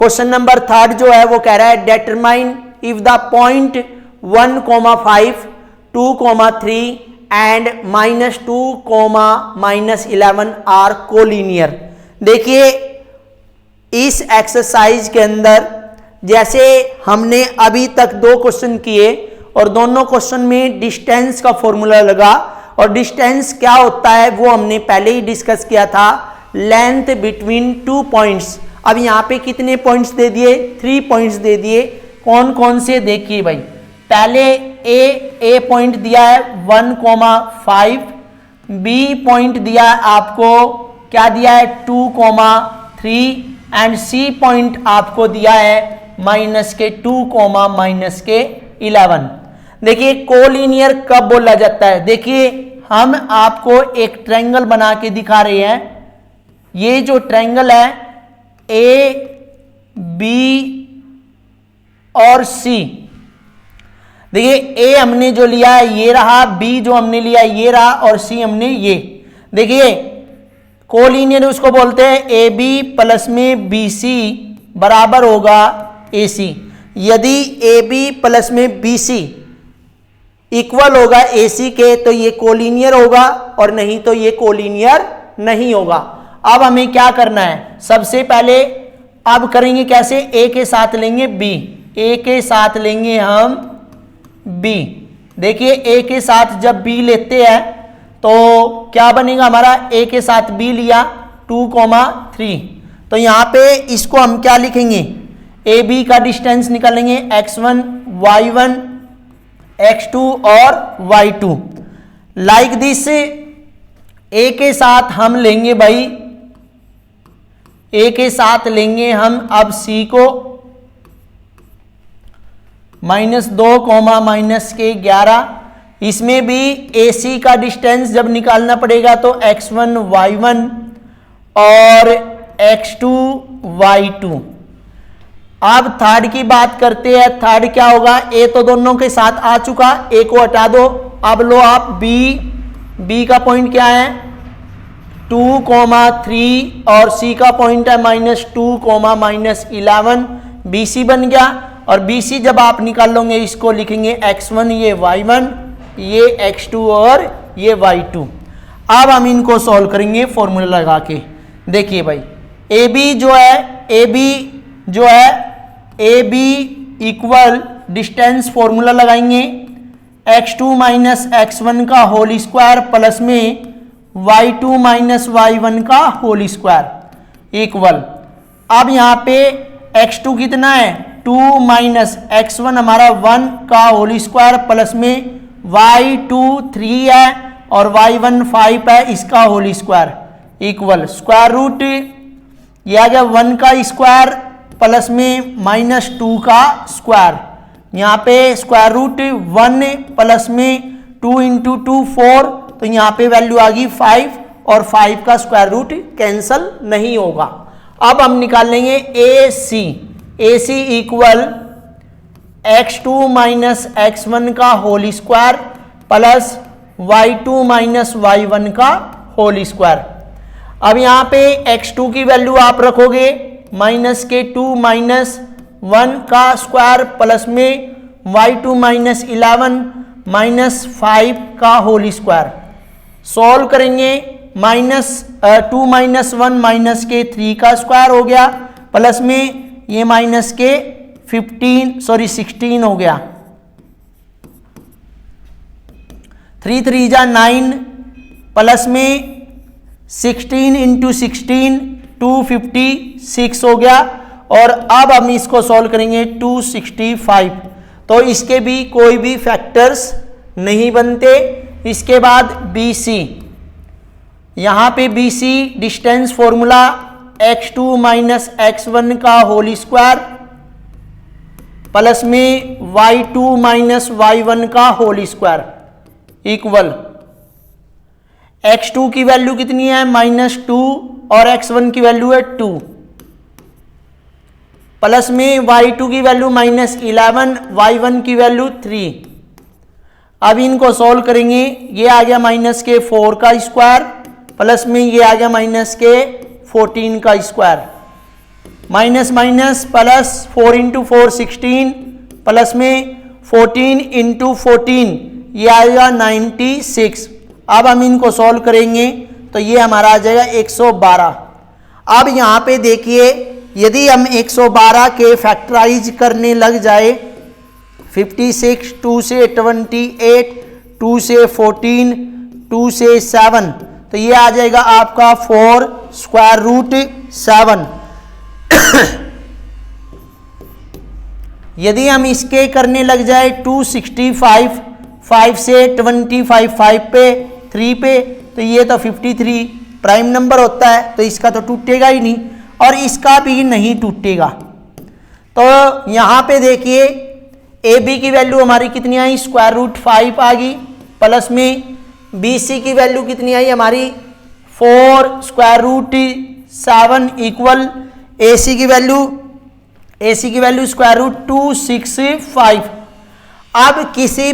Question number 3 जो है वो कह रहा है determine if the point 1,5, 2,3 and -2, -11 are collinear. देखिए इस एक्सरसाइज के अंदर जैसे हमने अभी तक 2 क्वेश्चन किए और दोनों क्वेश्चन में डिस्टेंस का फॉर्मूला लगा, और डिस्टेंस क्या होता है वो हमने पहले ही डिस्कस किया था, लेंथ बिटवीन 2 पॉइंट्स। अब यहाँ पे कितने पॉइंट्स दे दिए, 3 पॉइंट्स दे दिए। कौन कौन से देखिए भाई, पहले ए पॉइंट दिया है 1,5, बी पॉइंट दिया है आपको क्या दिया है 2,3 एंड सी पॉइंट आपको दिया है -2, -11। देखिए कोलिनियर कब बोला जाता है, देखिए हम आपको एक ट्रायंगल बना के दिखा रहे हैं। ये जो ट्रायंगल है ए, बी और सी, देखिए ए हमने जो लिया है ये रहा, बी जो हमने लिया ये रहा और सी हमने ये। देखिए कोलिनियर उसको बोलते हैं ए बी प्लस में बी सी बराबर होगा ए सी। यदि ए बी प्लस में बी सी इक्वल होगा ए सी के तो ये कोलिनियर होगा, और नहीं तो ये कोलिनियर नहीं होगा। अब हमें क्या करना है, सबसे पहले अब करेंगे कैसे, ए के साथ लेंगे बी, ए के साथ लेंगे हम बी। देखिए ए के साथ जब बी लेते हैं तो क्या बनेगा हमारा, ए के साथ बी लिया 2,3, तो यहाँ पे इसको हम क्या लिखेंगे, ए बी का डिस्टेंस निकालेंगे x1, y1, x2 और y2। लाइक दिस ए के साथ हम लेंगे भाई, ए के साथ लेंगे हम अब सी को -2, -11। इसमें भी ए सी का डिस्टेंस जब निकालना पड़ेगा तो x1, y1 और x2, y2। अब थर्ड की बात करते हैं, थर्ड क्या होगा, ए तो दोनों के साथ आ चुका, ए को हटा दो। अब लो आप बी का पॉइंट क्या है 2,3 और सी का पॉइंट है -2, -11, बी सी बन गया। और बी सी जब आप निकाल लोगे इसको लिखेंगे x1 ये y1, ये x2 और ये y2। अब हम इनको सॉल्व करेंगे फॉर्मूला लगा के। देखिए भाई ए बी जो है A B equal distance formula लगाएंगे x2 - x1 का होल स्क्वायर प्लस में y2 - y1 का होल स्क्वायर इक्वल। अब यहाँ पे x2 कितना है 2 - x1 हमारा 1 का होल स्क्वायर प्लस में y2 3 है और y1 5 है, इसका whole square equal square root ये आ गया 1 का स्क्वायर प्लस में -2 का स्क्वायर। यहाँ पे स्क्वायर रूट 1 प्लस में 2 × 2 4, तो यहाँ पे वैल्यू आ गई 5 और 5 का स्क्वायर रूट कैंसल नहीं होगा। अब हम निकाल लेंगे ए सी इक्वल x2 - x1 का whole square plus y2 - y1 का होल स्क्वायर। अब यहाँ पे x2 की वैल्यू आप रखोगे -2 - 1 का स्क्वायर प्लस में y2 - 11 -5 का होल स्क्वायर। सॉल्व करेंगे -2 - 1 -3 का स्क्वायर हो गया प्लस में ये -16 हो गया, 3 3 जा 9 प्लस में 16 × 16 256 हो गया। और अब हम इसको सॉल्व करेंगे 265, तो इसके भी कोई भी फैक्टर्स नहीं बनते। इसके बाद बी सी, यहाँ पे B C distance formula x2 - x1 का होल स्क्वायर प्लस में y2 - y1 का होल स्क्वायर इक्वल x2 की वैल्यू कितनी है -2 और x1 की वैल्यू है 2 प्लस में y2 की वैल्यू -11, y1 की वैल्यू 3। अब इनको सॉल्व करेंगे, ये आ गया -4 का स्क्वायर प्लस में ये आ गया -14 का square. Minus minus plus 4 into 4 16 plus में 14 इंटू 14 ये आएगा 96। अब हम इनको सॉल्व करेंगे तो ये हमारा आ जाएगा 112। अब यहाँ पे देखिए यदि हम 112 के फैक्टराइज करने लग जाए 56, 2 से 28, 2 से 14, 2 से 7 तो ये आ जाएगा आपका 4 स्क्वायर रूट 7। यदि हम इसके करने लग जाए 265, 5 से 25 5 पे 3 पे तो ये तो 53 प्राइम नंबर होता है तो इसका तो टूटेगा ही नहीं और इसका भी नहीं टूटेगा। तो यहाँ पे देखिए ए बी की वैल्यू हमारी कितनी आई, स्क्वायर रूट 5 आ गई, प्लस में बी सी की वैल्यू कितनी आई हमारी 4 स्क्वायर रूट 7 इक्वल ए सी की वैल्यू स्क्वायर रूट 265। अब किसी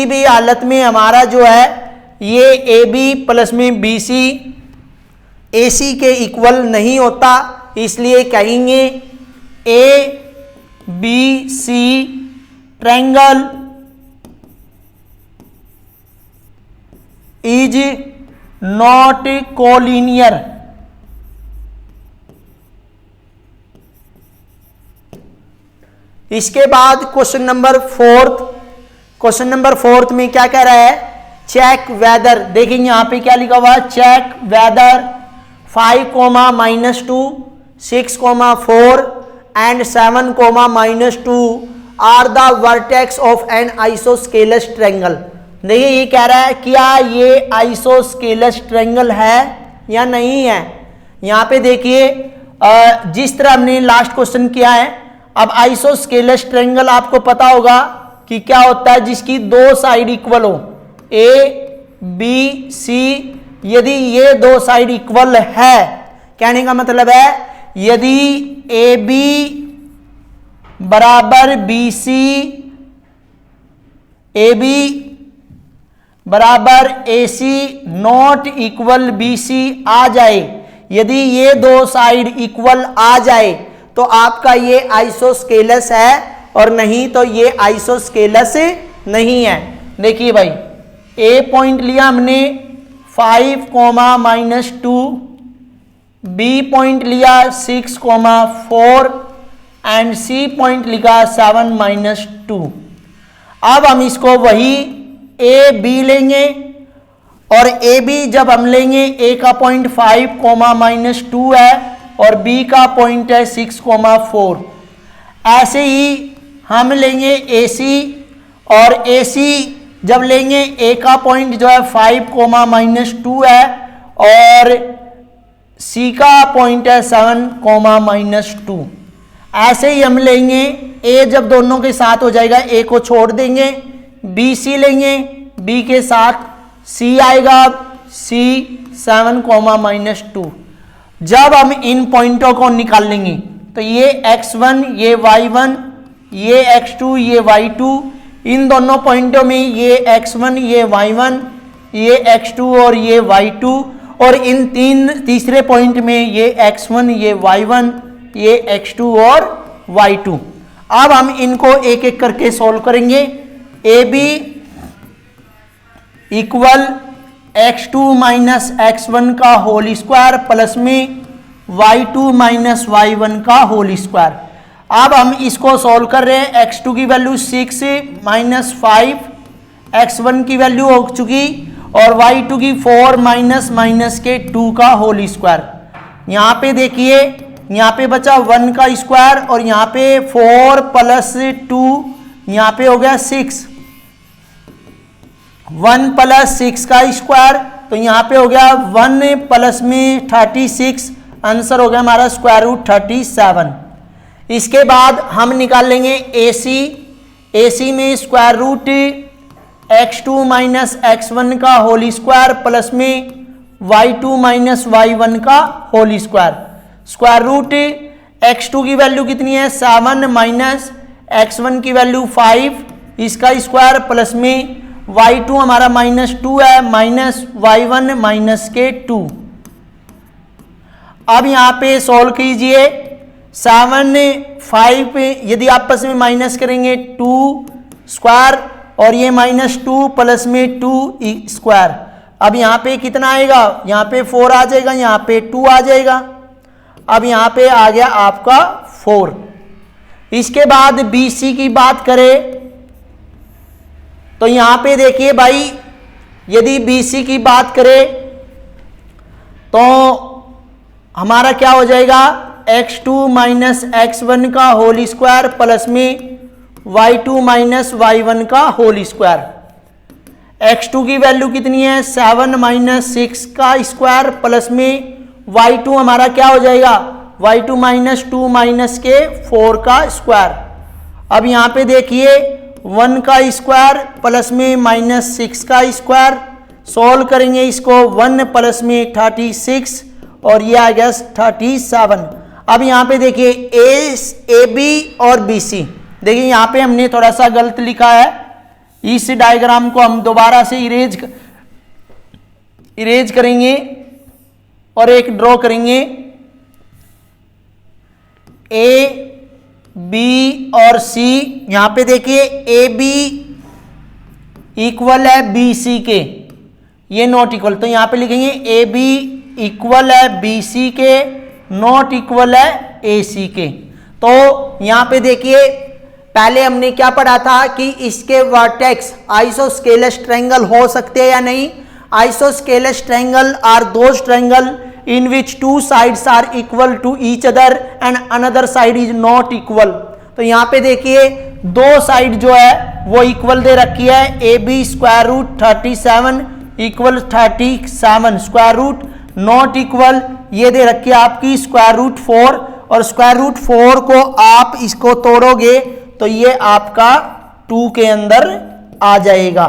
भी हालत में हमारा जो है ये ए बी प्लस में बी सी ए सी के इक्वल नहीं होता, इसलिए कहेंगे A B C triangle is not collinear. इसके बाद क्वेश्चन नंबर फोर्थ में क्या कह रहा है, चेक वेदर। देखिए यहां पे क्या लिखा हुआ है, check whether 5, -2, 6, 4 and 7, -2 are the vertex of an isosceles triangle. देखिए ये कह रहा है क्या ये आइसोस्केलस ट्रायंगल है या नहीं है। यहां पे देखिए जिस तरह हमने लास्ट क्वेश्चन किया है, अब आइसोस्केलस ट्रायंगल आपको पता होगा कि क्या होता है, जिसकी दो साइड इक्वल हो, ए बी सी। यदि ये दो साइड इक्वल है, कहने का मतलब है यदि ए बी बराबर बी सी, ए बी बराबर ए सी नॉट इक्वल बी सी आ जाए, यदि ये दो साइड इक्वल आ जाए तो आपका ये आइसोस्केलस है, और नहीं तो ये आइसोस्केलस नहीं है। देखिए भाई ए पॉइंट लिया हमने 5, -2, बी पॉइंट लिया 6, 4 एंड सी पॉइंट लिखा 7, -2। अब हम इसको वही ए बी लेंगे, और ए बी जब हम लेंगे ए का पॉइंट 5, -2 है और बी का पॉइंट है 6, 4। ऐसे ही हम लेंगे ए सी, और ए सी जब लेंगे ए का पॉइंट जो है 5, -2 है और सी का पॉइंट है 7, -2। ऐसे ही हम लेंगे ए, जब दोनों के साथ हो जाएगा ए को छोड़ देंगे, बी सी लेंगे, बी के साथ सी आएगा, सी 7, -2। जब हम इन पॉइंटों को निकाल लेंगे तो ये x1, ये y1, ये x2, ये y2, इन दोनों पॉइंटों में ये x1, ये y1, ये x2 और ये y2, और इन तीसरे पॉइंट में ये x1, ये y1, ये x2 और y2। अब हम इनको एक एक करके सॉल्व करेंगे। ए बी इक्वल x2 - x1 का होल स्क्वायर प्लस में y2 - y1 का होल स्क्वायर। अब हम इसको सॉल्व कर रहे हैं। x2 की वैल्यू 6 -5, x1 की वैल्यू हो चुकी, और y2 की 4 माइनस के 2 का होल स्क्वायर। यहाँ पे देखिए यहाँ पे बचा 1 का स्क्वायर, और यहाँ पे 4 + 2 यहाँ पे हो गया 6, 1 + 6 का स्क्वायर, तो यहाँ पे हो गया 1 प्लस में 36, आंसर हो गया हमारा स्क्वायर रूट 37। इसके बाद हम निकाल लेंगे ए सी में स्क्वायर रूट x2 - x1 का होल स्क्वायर प्लस में y2 - y1 का whole square. Square root x2 की वैल्यू कितनी है 7 माइनस x1 की वैल्यू 5, इसका स्क्वायर प्लस में y2 हमारा -2 है, माइनस y1 - के 2। अब यहाँ पे सॉल्व कीजिए। 7 5 यदि आपस में माइनस करेंगे 2 स्क्वायर और ये -2 प्लस में 2 स्क्वायर। अब यहाँ पे कितना आएगा, यहाँ पे 4 आ जाएगा, यहाँ पे 2 आ जाएगा। अब यहाँ पे आ गया आपका 4। इसके बाद BC की बात करें तो यहाँ पे देखिए भाई, यदि BC की बात करें तो हमारा क्या हो जाएगा, x2 माइनस x1 का होल स्क्वायर प्लस में y2 माइनस y1 का होल स्क्वायर। x2 की वैल्यू कितनी है, 7 माइनस 6 का स्क्वायर प्लस में y2 हमारा क्या हो जाएगा, y2 माइनस 2 माइनस के 4 का स्क्वायर। अब यहाँ पे देखिए 1 का स्क्वायर प्लस में -6 का स्क्वायर। सॉल्व करेंगे इसको, 1 प्लस में 36 और ये आ गया 37। अब यहाँ पे देखिए AB और BC, देखिए यहाँ पे हमने थोड़ा सा गलत लिखा है। इस डायग्राम को हम दोबारा से इरेज करेंगे और एक ड्रॉ करेंगे। A, B और C, यहाँ पे देखिए AB इक्वल है BC के, ये नॉट इक्वल, तो यहाँ पे लिखेंगे AB इक्वल है BC के, नॉट इक्वल है AC के। तो यहाँ पे देखिए पहले हमने क्या पढ़ा था कि इसके वर्टेक्स आइसोस्केलस ट्रायंगल हो सकते हैं या नहीं। Isosceles triangle are those triangle in which two sides are equal to each other and another side is not equal। तो यहाँ पे देखिए दो साइड जो है वो इक्वल दे रखी है। AB square root 37 equal 37, square root not equal ये दे रखी है आपकी स्क्वायर रूट 4, और स्क्वायर रूट 4 को आप इसको तोड़ोगे तो ये आपका 2 के अंदर आ जाएगा।